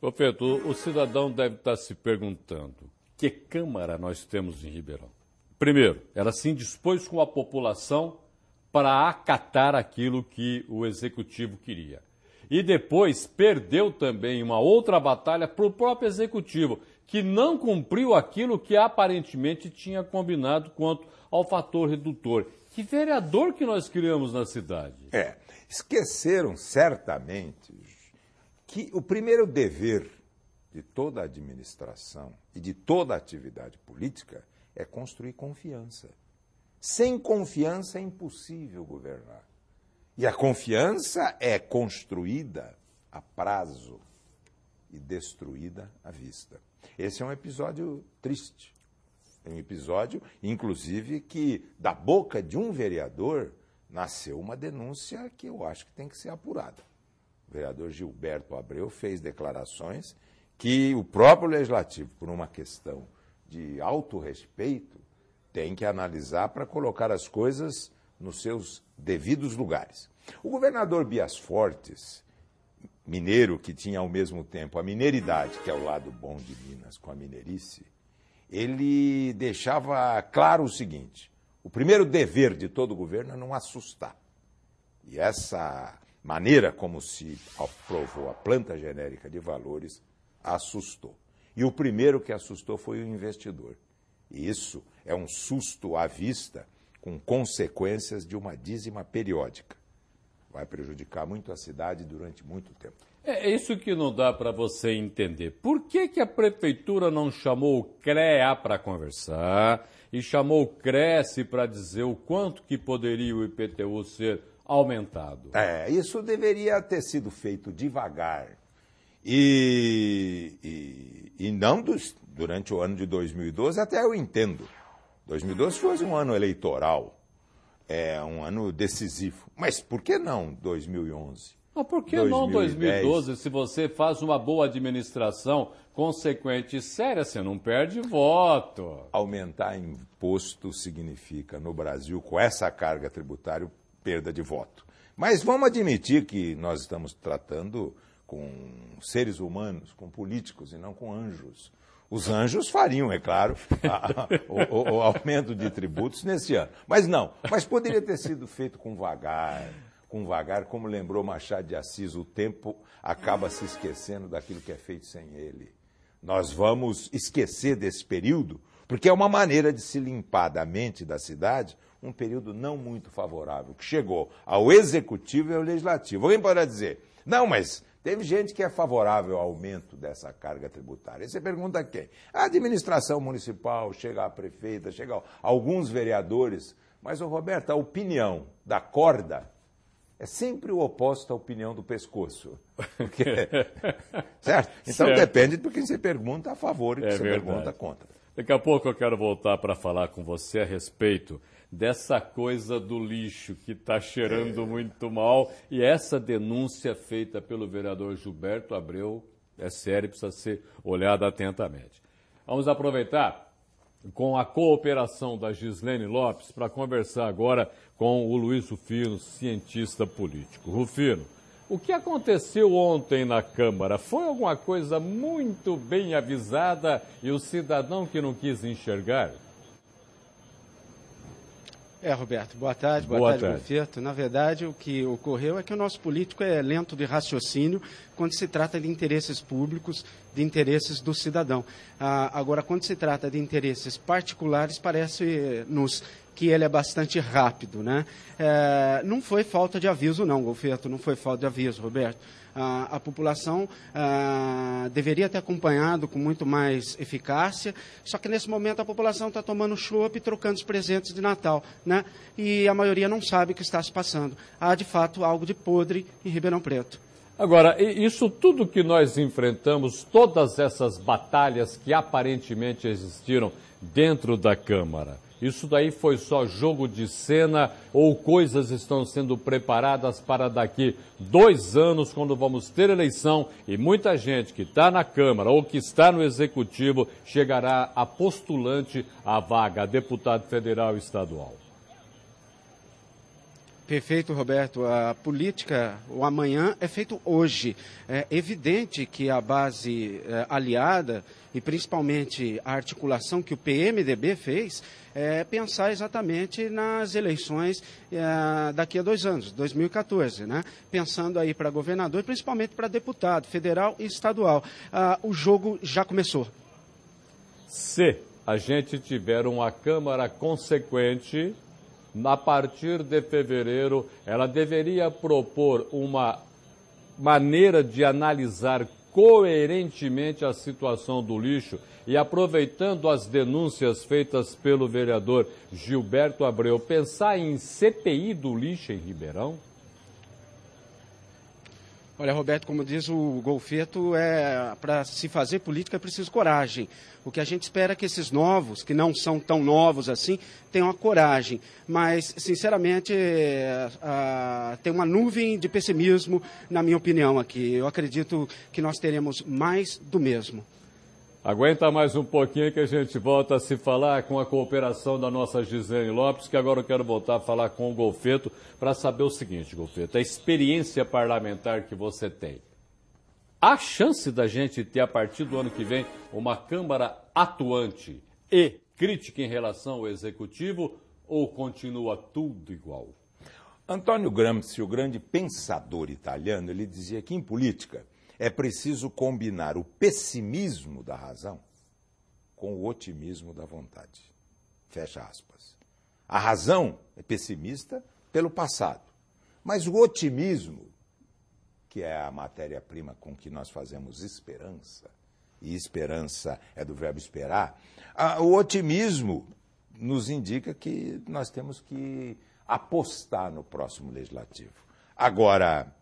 Profeito, o cidadão deve estar se perguntando que Câmara nós temos em Ribeirão. Primeiro, ela se indispôs com a população para acatar aquilo que o Executivo queria. E depois perdeu também uma outra batalha para o próprio Executivo, que não cumpriu aquilo que aparentemente tinha combinado quanto ao fator redutor. Que vereador que nós criamos na cidade? Esqueceram certamente que o primeiro dever de toda a administração e de toda a atividade política é construir confiança. Sem confiança é impossível governar. E a confiança é construída a prazo e destruída à vista. Esse é um episódio triste. É um episódio, inclusive, que da boca de um vereador nasceu uma denúncia que eu acho que tem que ser apurada. O vereador Gilberto Abreu fez declarações que o próprio Legislativo, por uma questão de autorrespeito, tem que analisar para colocar as coisas nos seus devidos lugares. O governador Bias Fortes, mineiro que tinha ao mesmo tempo a mineiridade, que é o lado bom de Minas, com a mineirice, ele deixava claro o seguinte: o primeiro dever de todo governo é não assustar. E essa maneira como se aprovou a planta genérica de valores assustou. E o primeiro que assustou foi o investidor. E isso é um susto à vista, com consequências de uma dízima periódica. Vai prejudicar muito a cidade durante muito tempo. É isso que não dá para você entender. Por que a prefeitura não chamou o CREA para conversar e chamou o Cresce para dizer o quanto que poderia o IPTU ser aumentado? Isso deveria ter sido feito devagar e não durante o ano de 2012, até eu entendo. 2012 foi um ano eleitoral, um ano decisivo. Mas por que não 2011? Mas por que não 2012? Se você faz uma boa administração consequente e séria, você não perde voto. Aumentar imposto significa, no Brasil, com essa carga tributária, perda de voto. Mas vamos admitir que nós estamos tratando com seres humanos, com políticos e não com anjos. Os anjos fariam, é claro, o aumento de tributos nesse ano. Mas poderia ter sido feito com vagar, como lembrou Machado de Assis, o tempo acaba se esquecendo daquilo que é feito sem ele. Nós vamos esquecer desse período, porque é uma maneira de se limpar da mente da cidade um período não muito favorável, que chegou ao Executivo e ao Legislativo. Alguém poderá dizer, não, mas teve gente que é favorável ao aumento dessa carga tributária. Aí você pergunta quem? A administração municipal, chega a prefeita, chega alguns vereadores. Mas, Roberto, a opinião da corda é sempre o oposto à opinião do pescoço. Certo? Então depende de quem você pergunta a favor e quem você pergunta contra. Daqui a pouco eu quero voltar para falar com você a respeito dessa coisa do lixo que está cheirando muito mal, e essa denúncia feita pelo vereador Gilberto Abreu é séria e precisa ser olhada atentamente. Vamos aproveitar com a cooperação da Gislene Lopes para conversar agora com o Luiz Rufino, cientista político. Rufino, o que aconteceu ontem na Câmara? Foi alguma coisa muito bem avisada e o cidadão que não quis enxergar? Roberto, boa tarde, Profeito. Na verdade, o que ocorreu é que o nosso político é lento de raciocínio quando se trata de interesses públicos, de interesses do cidadão. Agora, quando se trata de interesses particulares, parece-nos que ele é bastante rápido, né? Não foi falta de aviso, não, Golfeto, não foi falta de aviso, Roberto. A população deveria ter acompanhado com muito mais eficácia, só que nesse momento a população está tomando chopp e trocando os presentes de Natal, né? E a maioria não sabe o que está se passando. Há, de fato, algo de podre em Ribeirão Preto. Agora, isso tudo que nós enfrentamos, todas essas batalhas que aparentemente existiram dentro da Câmara, isso daí foi só jogo de cena ou coisas estão sendo preparadas para daqui 2 anos, quando vamos ter eleição e muita gente que está na Câmara ou que está no Executivo chegará a postulante à vaga, a deputado federal e estadual? Perfeito, Roberto. A política, o amanhã, é feito hoje. É evidente que a base aliada, e principalmente a articulação que o PMDB fez, é pensar exatamente nas eleições daqui a 2 anos, 2014, né? Pensando aí para governador e principalmente para deputado federal e estadual. O jogo já começou. Se a gente tiver uma Câmara consequente, a partir de fevereiro, ela deveria propor uma maneira de analisar coerentemente a situação do lixo e, aproveitando as denúncias feitas pelo vereador Gilberto Abreu, pensar em CPI do lixo em Ribeirão? Olha, Roberto, como diz o Golfeto, para se fazer política é preciso coragem. O que a gente espera é que esses novos, que não são tão novos assim, tenham a coragem. Mas, sinceramente, tem uma nuvem de pessimismo, na minha opinião, aqui. Eu acredito que nós teremos mais do mesmo. Aguenta mais um pouquinho que a gente volta a se falar com a cooperação da nossa Gisele Lopes, que agora eu quero voltar a falar com o Golfeto para saber o seguinte, Golfeto, a experiência parlamentar que você tem. Há chance da gente ter, a partir do ano que vem, uma Câmara atuante e crítica em relação ao Executivo, ou continua tudo igual? Antônio Gramsci, o grande pensador italiano, ele dizia que em política é preciso combinar o pessimismo da razão com o otimismo da vontade. Fecha aspas. A razão é pessimista pelo passado, mas o otimismo, que é a matéria-prima com que nós fazemos esperança, e esperança é do verbo esperar, o otimismo nos indica que nós temos que apostar no próximo legislativo. Agora,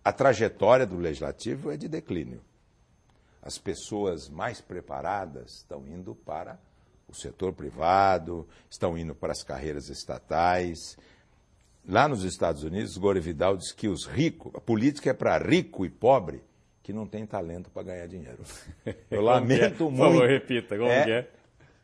a trajetória do legislativo é de declínio. As pessoas mais preparadas estão indo para o setor privado, estão indo para as carreiras estatais. Lá nos Estados Unidos, Gore Vidal diz que os ricos, a política é para rico e pobre que não tem talento para ganhar dinheiro. Eu lamento muito. Por favor, repita, como que é?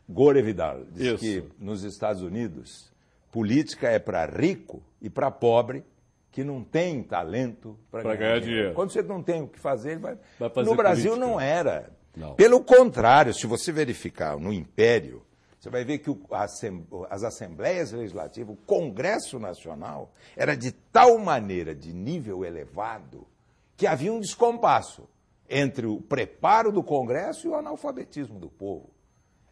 Gore Vidal diz que nos Estados Unidos, política é para rico e para pobre que não tem talento para ganhar dinheiro. Quando você não tem o que fazer, ele vai fazer. No Brasil política. Não era. Não. Pelo contrário, se você verificar no Império, você vai ver que as assembleias legislativas, o Congresso Nacional, era de tal maneira, de nível elevado, que havia um descompasso entre o preparo do Congresso e o analfabetismo do povo.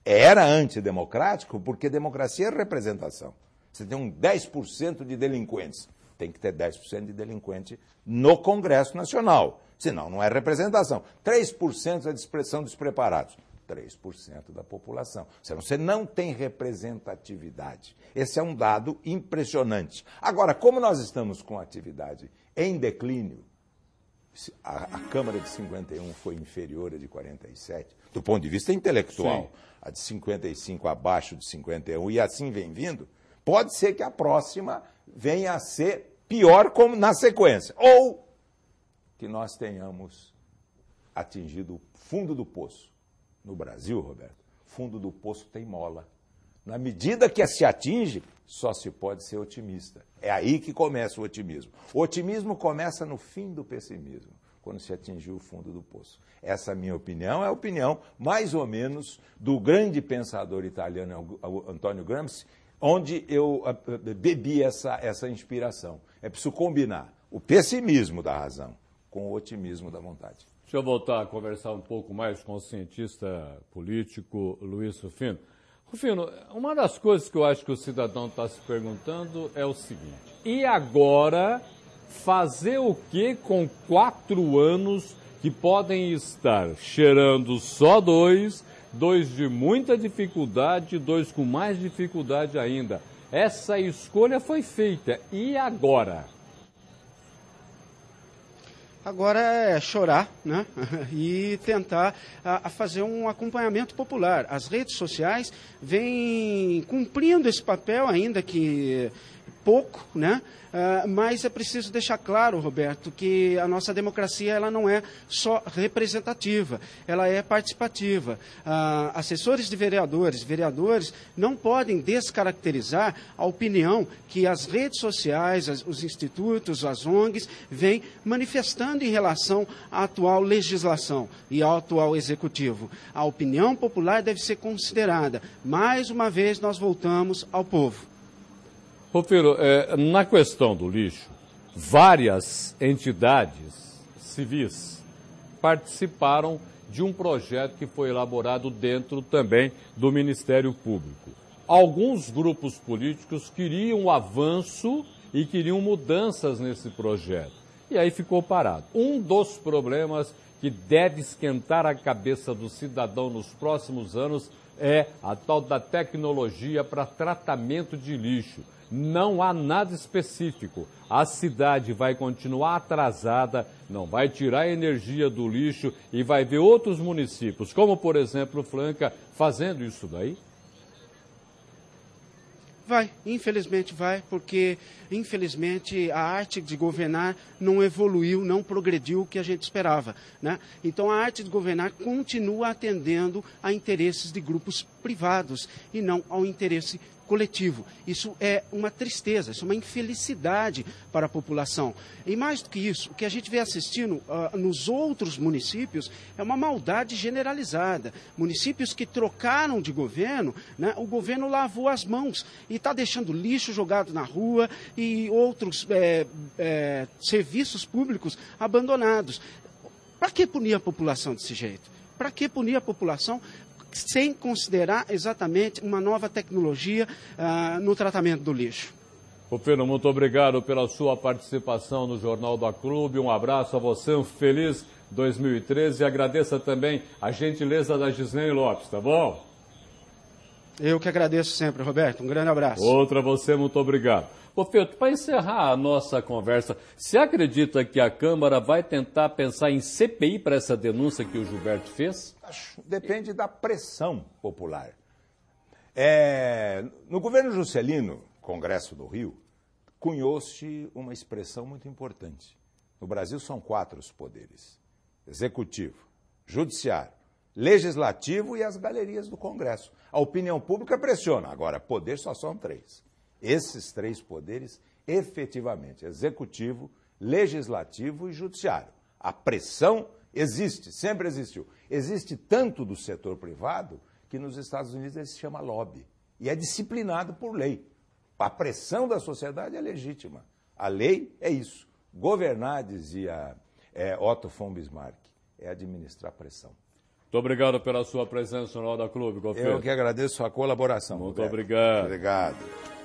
Era antidemocrático porque democracia é representação. Você tem 10% de delinquentes. Tem que ter 10% de delinquente no Congresso Nacional, senão não é representação. 3% é de expressão despreparados, 3% da população. Você não tem representatividade. Esse é um dado impressionante. Agora, como nós estamos com atividade em declínio, a Câmara de 51 foi inferior à de 47, do ponto de vista intelectual, sim. A de 55 abaixo de 51, e assim vem vindo, pode ser que a próxima venha a ser pior como na sequência. Ou que nós tenhamos atingido o fundo do poço. No Brasil, Roberto, fundo do poço tem mola. Na medida que se atinge, só se pode ser otimista. É aí que começa o otimismo. O otimismo começa no fim do pessimismo, quando se atingiu o fundo do poço. Essa minha opinião é a opinião, mais ou menos, do grande pensador italiano Antônio Gramsci, onde eu bebi essa inspiração. É preciso combinar o pessimismo da razão com o otimismo da vontade. Deixa eu voltar a conversar um pouco mais com o cientista político Luiz Rufino. Rufino, uma das coisas que eu acho que o cidadão está se perguntando é o seguinte: e agora fazer o que com 4 anos que podem estar cheirando só 2 de muita dificuldade, 2 com mais dificuldade ainda? Essa escolha foi feita. E agora? Agora é chorar, né? E tentar fazer um acompanhamento popular. As redes sociais vêm cumprindo esse papel, ainda que pouco, né? Mas é preciso deixar claro, Roberto, que a nossa democracia ela não é só representativa, ela é participativa. Assessores de vereadores não podem descaracterizar a opinião que as redes sociais, os institutos, as ONGs vêm manifestando em relação à atual legislação e ao atual executivo. A opinião popular deve ser considerada. Mais uma vez, nós voltamos ao povo. Rufino, na questão do lixo, várias entidades civis participaram de um projeto que foi elaborado dentro também do Ministério Público. Alguns grupos políticos queriam avanço e queriam mudanças nesse projeto. E aí ficou parado. Um dos problemas que deve esquentar a cabeça do cidadão nos próximos anos é a tal da tecnologia para tratamento de lixo. Não há nada específico. A cidade vai continuar atrasada, não vai tirar a energia do lixo e vai ver outros municípios, como por exemplo Franca, fazendo isso daí? Vai, infelizmente vai, porque infelizmente a arte de governar não evoluiu, não progrediu o que a gente esperava, né? Então a arte de governar continua atendendo a interesses de grupos privados e não ao interesse coletivo. Isso é uma tristeza, isso é uma infelicidade para a população. E mais do que isso, o que a gente vê assistindo nos outros municípios é uma maldade generalizada. Municípios que trocaram de governo, né, o governo lavou as mãos e está deixando lixo jogado na rua e outros serviços públicos abandonados. Para que punir a população desse jeito? Para que punir a população sem considerar exatamente uma nova tecnologia no tratamento do lixo? Rufino, muito obrigado pela sua participação no Jornal da Clube. Um abraço a você, um feliz 2013 e agradeça também a gentileza da Gislene Lopes, tá bom? Eu que agradeço sempre, Roberto. Um grande abraço. Outra você, muito obrigado. Rufino, para encerrar a nossa conversa, você acredita que a Câmara vai tentar pensar em CPI para essa denúncia que o Gilberto fez? Depende da pressão popular. No governo Juscelino, Congresso do Rio, cunhou-se uma expressão muito importante. No Brasil são 4 os poderes: executivo, judiciário, legislativo e as galerias do Congresso. A opinião pública pressiona. Agora, poder só são 3. Esses 3 poderes, efetivamente, executivo, legislativo e judiciário. A pressão existe, sempre existiu. Existe tanto do setor privado que nos Estados Unidos ele se chama lobby. E é disciplinado por lei. A pressão da sociedade é legítima. A lei é isso. Governar, dizia Otto von Bismarck, é administrar pressão. Muito obrigado pela sua presença no Jornal da Clube, Rufino. Eu que agradeço a colaboração. Muito obrigado. Obrigado.